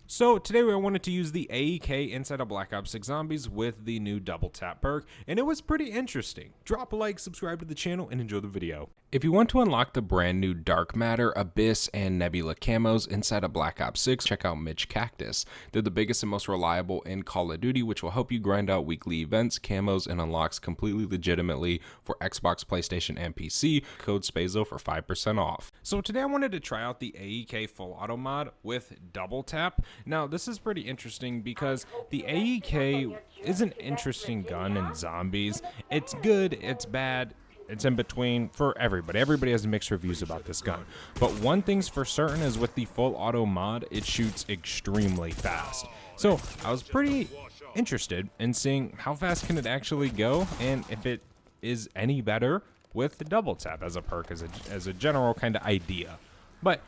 So today I wanted to use the AEK inside of Black Ops 6 Zombies with the new double tap perk, and it was pretty interesting. Drop a like, subscribe to the channel, and enjoy the video. If you want to unlock the brand new Dark Matter, Abyss, and Nebula camos inside of Black Ops 6, check out Mitch Cactus. They're the biggest and most reliable in Call of Duty, which will help you grind out weekly events, camos, and unlocks completely legitimately for Xbox, PlayStation, and PC. Code SPAZO for 5% off. So today I wanted to try out the AEK full auto mod with double tap. Now this is pretty interesting because the AEK is an interesting gun in zombies. It's good, it's bad, it's in between for everybody. Everybody has mixed reviews about this gun. But one thing's for certain is with the full auto mod, it shoots extremely fast. So I was pretty interested in seeing how fast can it actually go and if it is any better with the double tap as a perk, as a general kind of idea. But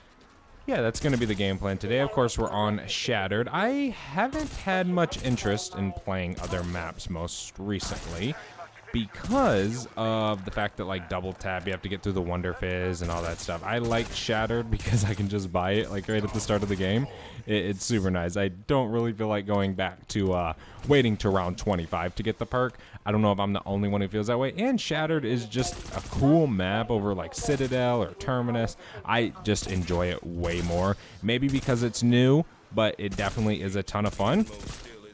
yeah, that's going to be the game plan today. Of course, we're on Shattered. I haven't had much interest in playing other maps most recently because of the fact that, like, double tap, you have to get through the Wonder Fizz and all that stuff. I like Shattered because I can just buy it, like, right at the start of the game. It's super nice. I don't really feel like going back to waiting to round 25 to get the perk. I don't know if I'm the only one who feels that way. And Shattered is just a cool map over, like, Citadel or Terminus. I just enjoy it way more. Maybe because it's new, but it definitely is a ton of fun.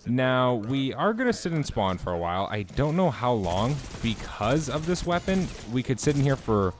Now, we are going to sit and spawn for a while. I don't know how long because of this weapon. We could sit in here for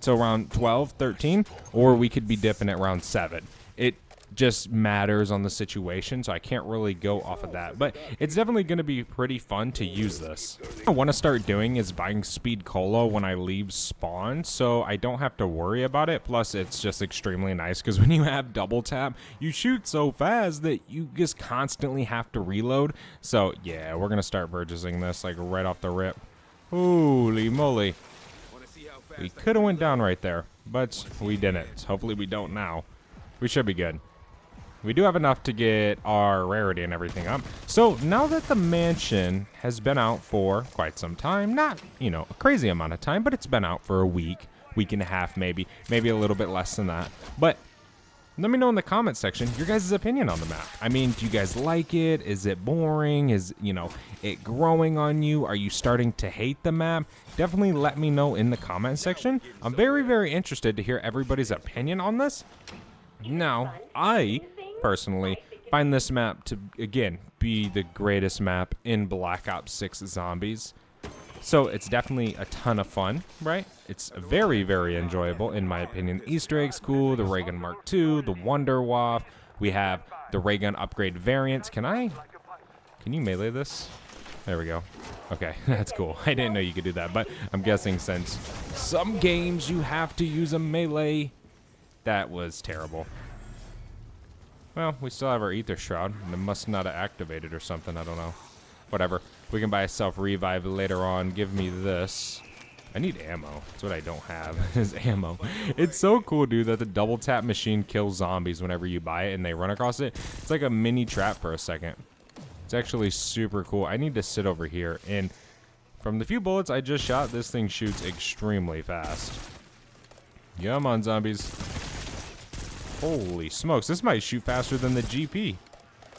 till around 12, 13, or we could be dipping at round 7. It just matters on the situation, so I can't really go off of that. But it's definitely going to be pretty fun to use this. What I want to start doing is buying speed cola when I leave spawn, so I don't have to worry about it. Plus, it's just extremely nice because when you have double tap, you shoot so fast that you just constantly have to reload. So yeah, we're going to start purchasing this like right off the rip. Holy moly. We could have went down right there, but we didn't. Hopefully we don't now. We should be good. We do have enough to get our rarity and everything up. So now that the mansion has been out for quite some time, not, you know, a crazy amount of time, but it's been out for a week and a half, maybe a little bit less than that. But let me know in the comment section your guys' opinion on the map. I mean, do you guys like it? Is it boring? Is, you know, it growing on you? Are you starting to hate the map? Definitely let me know in the comment section. I'm very, very interested to hear everybody's opinion on this. Now, I personally find this map to, again, be the greatest map in Black Ops 6 Zombies. So it's definitely a ton of fun, right? It's very, very enjoyable, in my opinion. Easter egg's cool, the Ray Gun Mark II, the Wonder Waff. We have the Ray Gun upgrade variants. Can you melee this? There we go. Okay, that's cool. I didn't know you could do that, but I'm guessing since some games you have to use a melee, that was terrible. Well, we still have our Ether Shroud. It must not have activated or something. I don't know. Whatever. We can buy a self-revive later on. Give me this. I need ammo. That's what I don't have, is ammo. It's so cool, dude, that the double tap machine kills zombies whenever you buy it and they run across it. It's like a mini trap for a second. It's actually super cool. I need to sit over here. And from the few bullets I just shot, this thing shoots extremely fast. Yeah, I'm on, zombies. Holy smokes, this might shoot faster than the GP.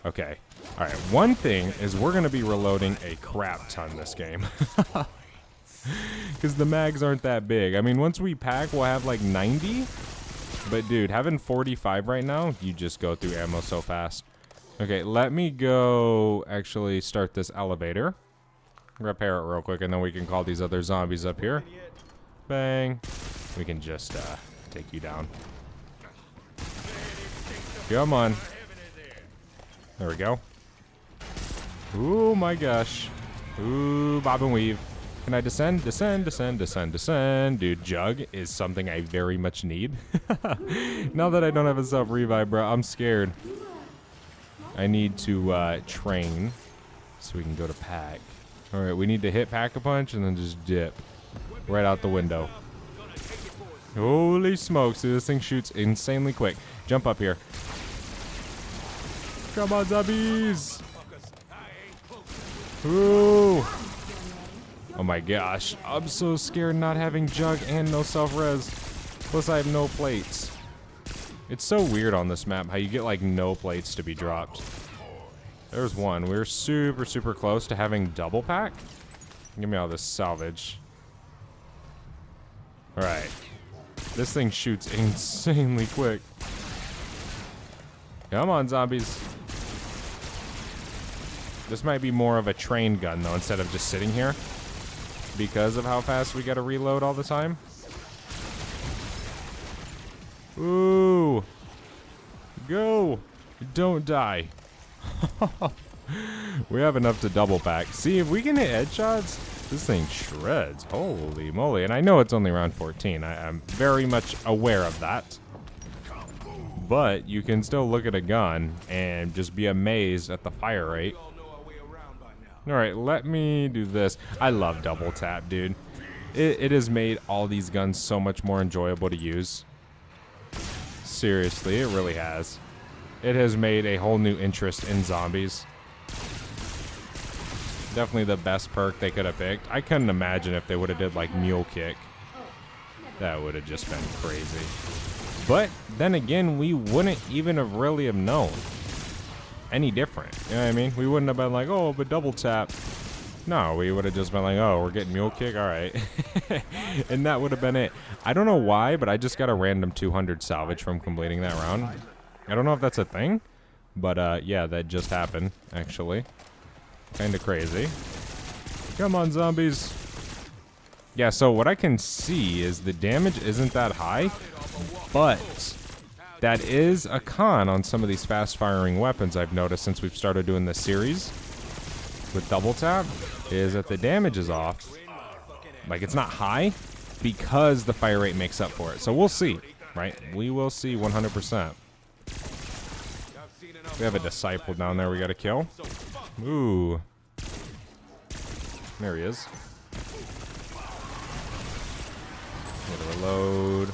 Okay. Alright, one thing is we're going to be reloading a crap ton this game. Because the mags aren't that big. I mean, once we pack, we'll have like 90. But dude, having 45 right now, you just go through ammo so fast. Okay, let me go actually start this elevator. Repair it real quick, and then we can call these other zombies up here. Bang. We can just take you down. Come on. There we go. Oh my gosh. Ooh, bob and weave. Can I descend? Descend, descend, descend, descend. Dude, Jug is something I very much need. Now that I don't have a self-revive, bro, I'm scared. I need to train so we can go to pack. Alright, we need to hit Pack-a-Punch and then just dip right out the window. Holy smokes, dude, this thing shoots insanely quick. Jump up here. Come on, zombies! Ooh! Oh my gosh, I'm so scared not having Jug and no self-res. Plus I have no plates. It's so weird on this map how you get like no plates to be dropped. There's one. We're super, super close to having double pack. Give me all this salvage. Alright. This thing shoots insanely quick. Come on, zombies. This might be more of a train gun, though, instead of just sitting here. Because of how fast we gotta reload all the time. Ooh. Go. Don't die. We have enough to double pack. See, if we can hit headshots, this thing shreds. Holy moly. And I know it's only round 14. I'm very much aware of that. But you can still look at a gun and just be amazed at the fire rate. Alright, let me do this. I love double tap, dude. It has made all these guns so much more enjoyable to use. Seriously, it really has. It has made a whole new interest in zombies. Definitely the best perk they could have picked. I couldn't imagine if they would have did like mule kick. That would have just been crazy. But then again, we wouldn't even have really have known any different. You know what I mean? We wouldn't have been like, oh, but double tap. No, we would have just been like, oh, we're getting mule kick. All right. And that would have been it. I don't know why, but I just got a random 200 salvage from completing that round. I don't know if that's a thing, but yeah, that just happened, actually. Kind of crazy. Come on, zombies. Yeah, so what I can see is the damage isn't that high, but that is a con on some of these fast-firing weapons I've noticed since we've started doing this series with double tap, is that the damage is off. Like, it's not high because the fire rate makes up for it. So we'll see, right? We will see 100%. We have a disciple down there we gotta kill. Ooh. There he is. Gotta reload.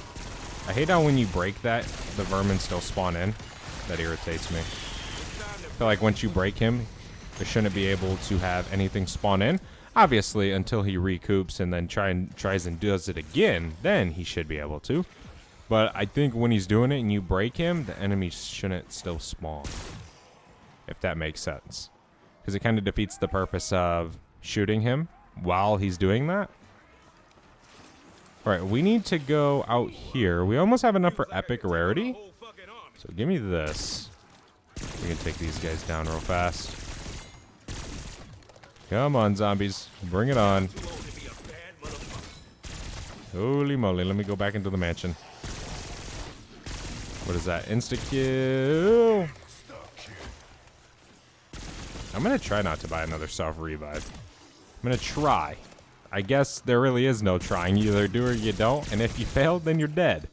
I hate how when you break that, the vermin still spawn in. That irritates me. I feel like once you break him, they shouldn't be able to have anything spawn in. Obviously, until he recoups and then tries and does it again, then he should be able to. But I think when he's doing it and you break him, the enemy shouldn't still spawn. If that makes sense. Because it kind of defeats the purpose of shooting him while he's doing that. Alright, we need to go out here. We almost have enough for epic rarity. So give me this. We can take these guys down real fast. Come on, zombies. Bring it on. Holy moly. Let me go back into the mansion. What is that? Insta-kill. I'm going to try not to buy another self-revive. I'm going to try. I guess there really is no trying. You either do or you don't. And if you fail, then you're dead.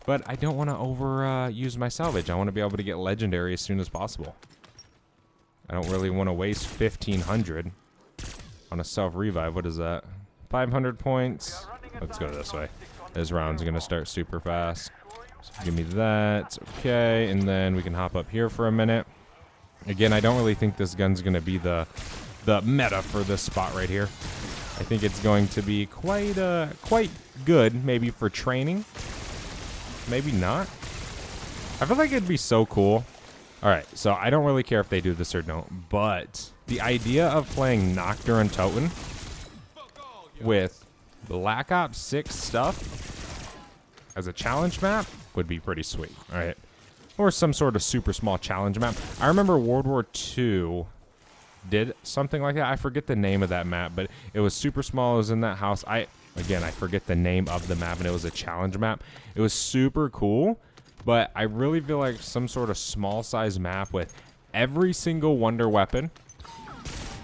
But I don't want to overuse my salvage. I want to be able to get legendary as soon as possible. I don't really want to waste 1,500 on a self-revive. What is that? 500 points. Let's go this way. This round's going to start super fast. So give me that. Okay. And then we can hop up here for a minute. Again, I don't really think this gun's going to be the meta for this spot right here. I think it's going to be quite good, maybe for training. Maybe not. I feel like it'd be so cool. All right, so I don't really care if they do this or don't, but the idea of playing Nocturne and Toten with Black Ops 6 stuff as a challenge map would be pretty sweet. All right, or some sort of super small challenge map. I remember World War II did something like that. I forget the name of that map, but it was super small. It was in that house. Again, I forget the name of the map, and it was a challenge map. It was super cool, but I really feel like some sort of small size map with every single wonder weapon,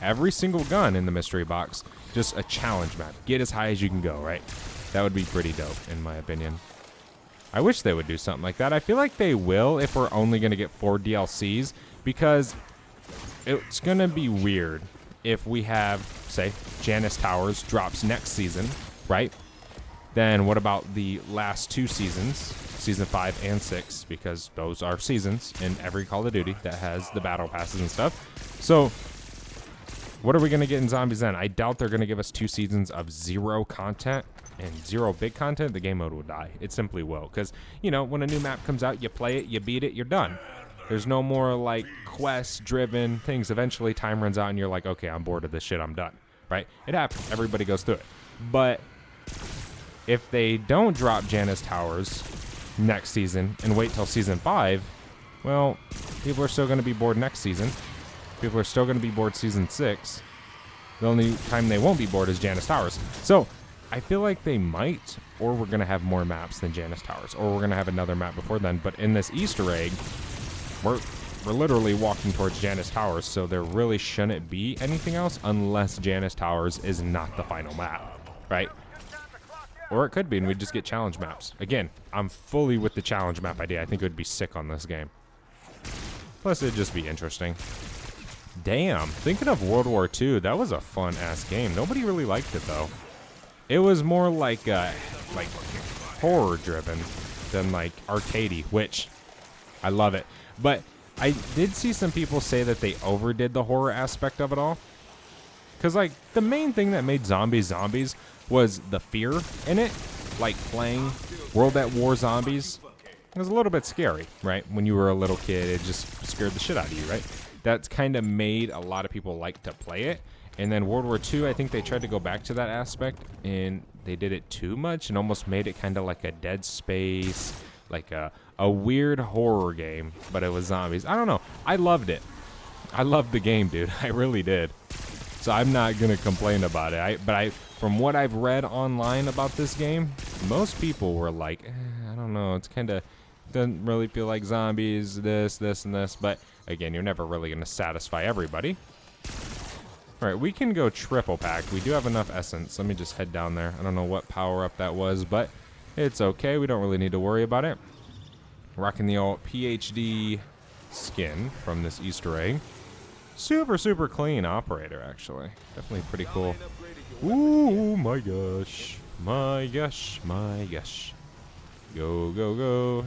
every single gun in the mystery box, just a challenge map. Get as high as you can go, right? That would be pretty dope, in my opinion. I wish they would do something like that. I feel like they will if we're only going to get 4 DLCs, because it's going to be weird if we have, say, Janice Towers drops next season, right? Then what about the last 2 seasons, season 5 and 6, because those are seasons in every Call of Duty that has the battle passes and stuff. So what are we going to get in Zombies then? I doubt they're going to give us 2 seasons of 0 content and 0 big content, the game mode will die. It simply will. Because, you know, when a new map comes out, you play it, you beat it, you're done. There's no more, like, quest-driven things. Eventually, time runs out, and you're like, okay, I'm bored of this shit, I'm done. Right? It happens. Everybody goes through it. But if they don't drop Janus Towers next season and wait till Season 5, well, people are still going to be bored next season. People are still going to be bored Season 6. The only time they won't be bored is Janus Towers. So, I feel like they might, or we're going to have more maps than Janus Towers, or we're going to have another map before then. But in this Easter egg, we're literally walking towards Janus Towers, so there really shouldn't be anything else unless Janus Towers is not the final map, right? Or it could be, and we'd just get challenge maps. Again, I'm fully with the challenge map idea. I think it would be sick on this game. Plus, it'd just be interesting. Damn, thinking of World War II, that was a fun-ass game. Nobody really liked it, though. It was more like horror-driven than, like, arcadey, which I love it. But I did see some people say that they overdid the horror aspect of it all. Because, like, the main thing that made zombies zombies was the fear in it. Like, playing World at War Zombies. It was a little bit scary, right? When you were a little kid, it just scared the shit out of you, right? That's kind of made a lot of people like to play it. And then World War II, I think they tried to go back to that aspect, and they did it too much and almost made it kind of like a Dead Space, like a weird horror game, but it was zombies. I don't know. I loved it. I loved the game, dude. I really did. So I'm not going to complain about it. But from what I've read online about this game, most people were like, I don't know, it's kind of doesn't really feel like zombies, this, and this. But again, you're never really going to satisfy everybody. All right, we can go triple pack. We do have enough essence. Let me just head down there. I don't know what power up that was, but it's okay. We don't really need to worry about it. Rocking the old PhD skin from this Easter egg. Super, super clean operator, actually. Definitely pretty cool. Ooh, my gosh. My gosh, my gosh. Go, go, go.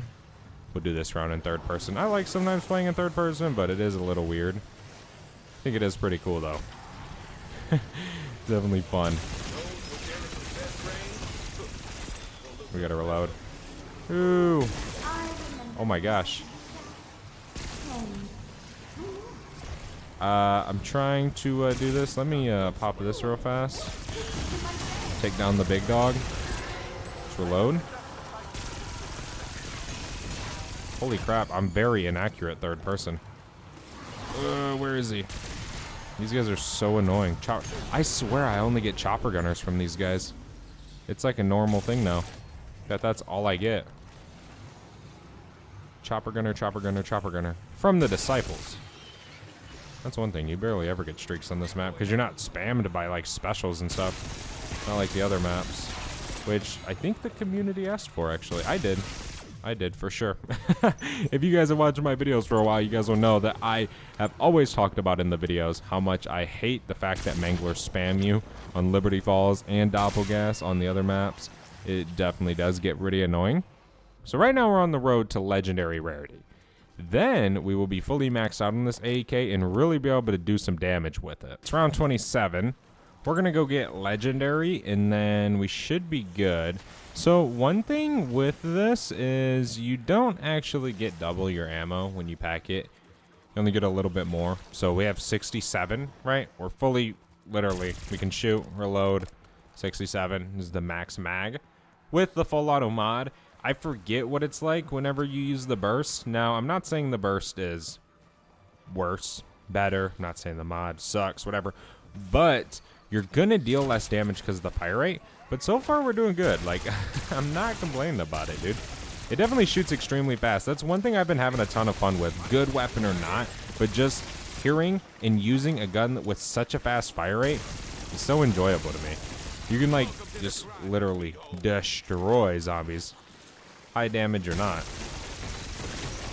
We'll do this round in third person. I like sometimes playing in third person, but it is a little weird. I think it is pretty cool, though. Definitely fun. We gotta reload. Ooh. Oh my gosh. I'm trying to do this. Let me pop this real fast. Take down the big dog. Let's reload. Holy crap, I'm very inaccurate third person. Where is he? These guys are so annoying. I swear I only get chopper gunners from these guys. It's like a normal thing now. That's all I get. Chopper gunner, chopper gunner, chopper gunner. From the disciples. That's one thing. You barely ever get streaks on this map because you're not spammed by like specials and stuff. Not like the other maps. Which I think the community asked for, actually. I did. I did, for sure. If you guys have watched my videos for a while, you guys will know that I have always talked about in the videos how much I hate the fact that manglers spam you on Liberty Falls and Doppelgas on the other maps. It definitely does get pretty annoying. So right now we're on the road to Legendary Rarity. Then we will be fully maxed out on this AEK and really be able to do some damage with it. It's round 27. We're going to go get Legendary, and then we should be good. So one thing with this is you don't actually get double your ammo when you pack it. You only get a little bit more. So we have 67, right? We're fully, literally, we can shoot, reload. 67 is the max mag. With the full auto mod, I forget what it's like whenever you use the burst. Now, I'm not saying the burst is worse, better. I'm not saying the mod sucks, whatever. But you're going to deal less damage because of the pyrite. But so far, we're doing good. Like, I'm not complaining about it, dude. It definitely shoots extremely fast. That's one thing I've been having a ton of fun with. Good weapon or not. But just hearing and using a gun with such a fast fire rate is so enjoyable to me. You can, like, just literally destroy zombies. High damage or not.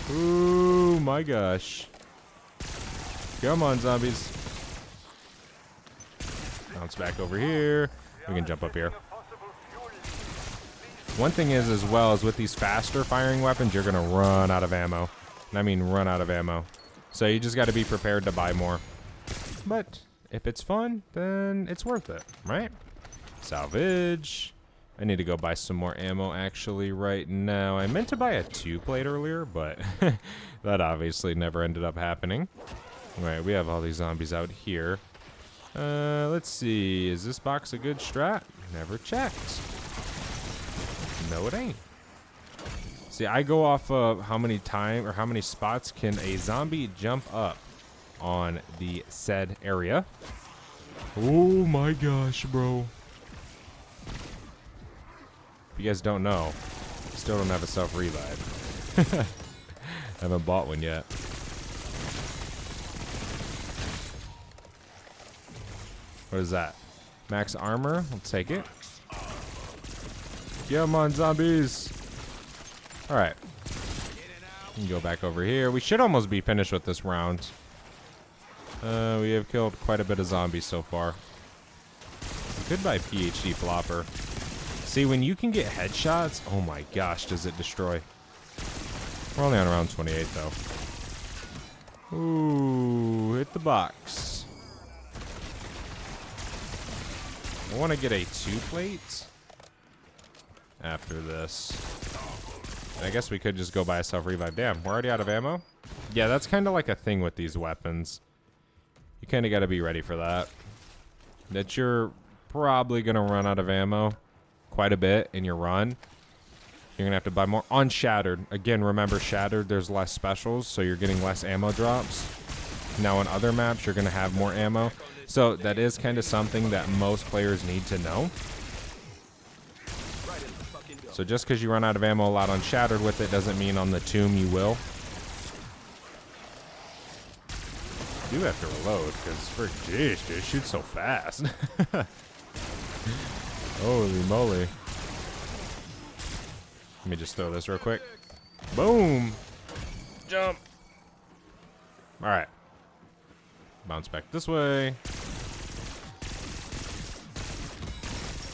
Ooh, my gosh. Come on, zombies. Bounce back over here. We can jump up here. One thing is, as well, is with these faster firing weapons, you're going to run out of ammo. And I mean run out of ammo. So you just got to be prepared to buy more. But if it's fun, then it's worth it, right? Salvage. I need to go buy some more ammo actually right now. I meant to buy a 2-plate earlier, but that obviously never ended up happening. Alright, we have all these zombies out here. Let's see. Is this box a good strat? Never checked. No, it ain't. See, I go off of how many spots can a zombie jump up on the said area. Oh my gosh, bro. If you guys don't know, still don't have a self-revive. Haven't bought one yet. What is that? Max armor? I'll take it. Come on, zombies. Alright. We can go back over here. We should almost be finished with this round. We have killed quite a bit of zombies so far. We could buy PhD flopper. See, when you can get headshots, oh my gosh, does it destroy. We're only on around 28 though. Ooh, hit the box. I want to get a 2-plate after this. I guess we could just go buy a self-revive. Damn, we're already out of ammo? Yeah, that's kind of like a thing with these weapons. You kind of got to be ready for that. That you're probably going to run out of ammo quite a bit in your run. You're going to have to buy more on Shattered. Again, remember Shattered, there's less specials, so you're getting less ammo drops. Now on other maps, you're going to have more ammo. So that is kind of something that most players need to know. So just because you run out of ammo a lot on Shattered with it doesn't mean on the Tomb you will. You do have to reload because for jeez, dude, it shoots so fast. Holy moly. Let me just throw this real quick. Boom. Jump. All right. Bounce back this way.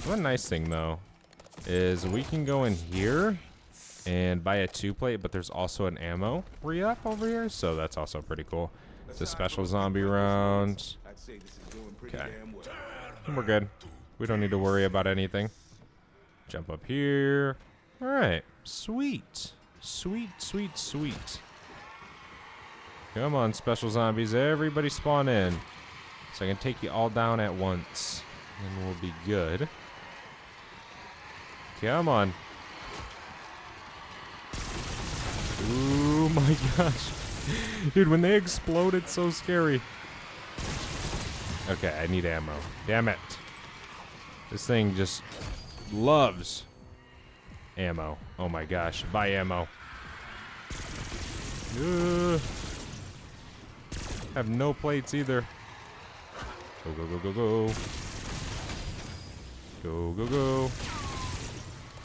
One nice thing though is we can go in here and buy a 2-plate, but there's also an ammo re-up over here, so that's also pretty cool. It's a special zombie round. Okay. We're good. We don't need to worry about anything. Jump up here. All right. Sweet. Sweet, sweet, sweet. Come on, special zombies. Everybody spawn in. So I can take you all down at once. And we'll be good. Come on. Ooh, my gosh. Dude, when they explode, it's so scary. Okay, I need ammo. Damn it. This thing just loves ammo. Oh my gosh. Buy ammo. Have no plates either. Go, go, go, go, go. Go, go, go.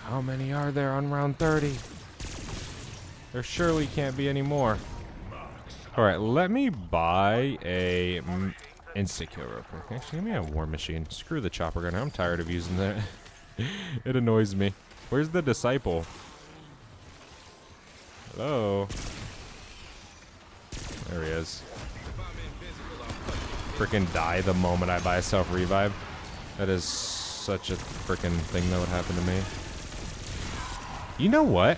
How many are there on round 30? There surely can't be any more. Alright, let me buy a insta-kill real quick. Actually, give me a war machine. Screw the chopper gun. I'm tired of using that. It annoys me. Where's the disciple? Hello? There he is. Frickin' die the moment I buy a self-revive. That is such a frickin' thing that would happen to me. You know what?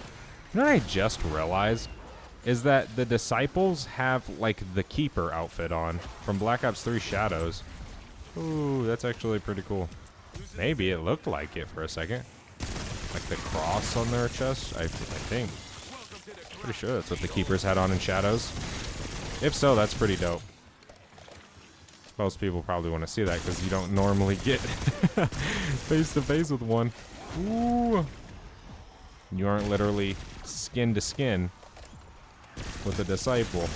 You know what I just realized? Is that the disciples have, like, the Keeper outfit on from Black Ops 3 Shadows. Ooh, that's actually pretty cool. Maybe it looked like it for a second. Like the cross on their chest, I think. Pretty sure that's what the Keepers had on in Shadows. If so, that's pretty dope. Most people probably want to see that because you don't normally get face to face with one. Ooh. You aren't literally skin to skin with a disciple.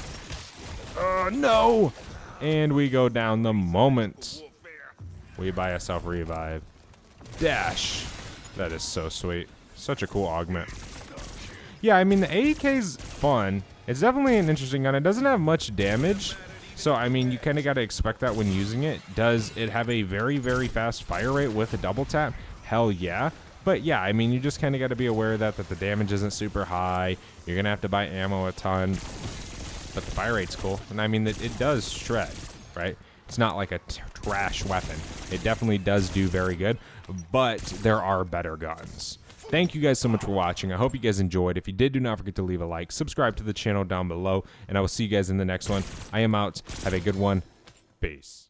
Oh, no! And we go down the moment we buy a self-revive. Dash. That is so sweet. Such a cool augment. Yeah, I mean, the AEK's fun. It's definitely an interesting gun. It doesn't have much damage. So, I mean, you kind of got to expect that when using it. Does it have a very, very fast fire rate with a double tap? Hell yeah. But yeah, I mean, you just kind of got to be aware of that the damage isn't super high. You're going to have to buy ammo a ton. But the fire rate's cool. And I mean, it does shred, right? It's not like a trash weapon. It definitely does do very good, but there are better guns. Thank you guys so much for watching. I hope you guys enjoyed. If you did, do not forget to leave a like, subscribe to the channel down below, and I will see you guys in the next one. I am out. Have a good one. Peace.